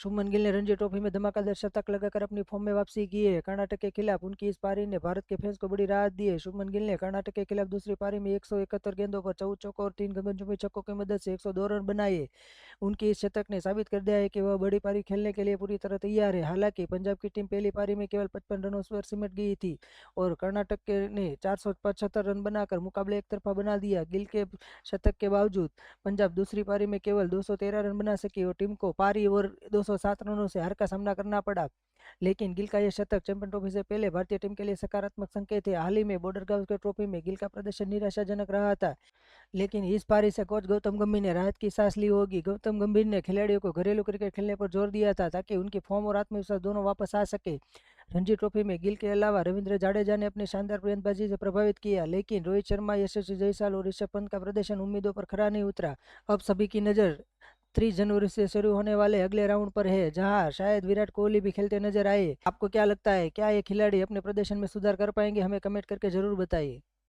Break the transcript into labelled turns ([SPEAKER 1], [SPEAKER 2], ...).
[SPEAKER 1] शुभमन गिल ने रणजी ट्रॉफी में धमाकेदार शतक लगाकर अपनी फॉर्म में वापसी की है। कर्नाटक के खिलाफ उनकी इस पारी ने भारत के फैंस को बड़ी राहत दी है। शुभमन गिल ने कर्नाटक के खिलाफ दूसरी पारी में 171 गेंदों पर 14 चौकों और 3 गगनचुंबी छक्कों की मदद से 102 रन बनाए। उनकी इस शतक ने साबित कर दिया है कि वह बड़ी पारी खेलने के लिए पूरी तरह तैयार है। हालांकि पंजाब की टीम पहली पारी में केवल 55 रनों पर सिमट गई थी और कर्नाटक ने 475 रन बनाकर मुकाबले एक तरफा बना दिया। गिल के शतक के बावजूद पंजाब दूसरी पारी में केवल 213 रन बना सकी और टीम को पारी और 207 रनों से हार का सामना करना पड़ा। लेकिन गिल का यह शतक चैंपियन ट्रॉफी से पहले भारतीय टीम के लिए सकारात्मक संकेत है। हाल ही में बॉर्डर गावस्कर ट्रॉफी में गिल का प्रदर्शन निराशाजनक रहा था, लेकिन इस पारी से कोच गौतम गंभीर ने राहत की सांस ली होगी। गौतम गंभीर ने खिलाड़ियों को घरेलू क्रिकेट खेलने पर जोर दिया था ताकि उनकी फॉर्म और आत्मविश्वास दोनों वापस आ सके। रणजी ट्रॉफी में गिल के अलावा रविंद्र जाडेजा ने अपनी शानदार गेंदबाजी से प्रभावित किया, लेकिन रोहित शर्मा, यशस्वी जायसवाल और ऋषभ पंत का प्रदर्शन उम्मीदों पर खरा नहीं उतरा। अब सभी की नज़र 30 जनवरी से शुरू होने वाले अगले राउंड पर है, जहां शायद विराट कोहली भी खेलते नजर आए। आपको क्या लगता है, क्या ये खिलाड़ी अपने प्रदर्शन में सुधार कर पाएंगे? हमें कमेंट करके जरूर बताइए।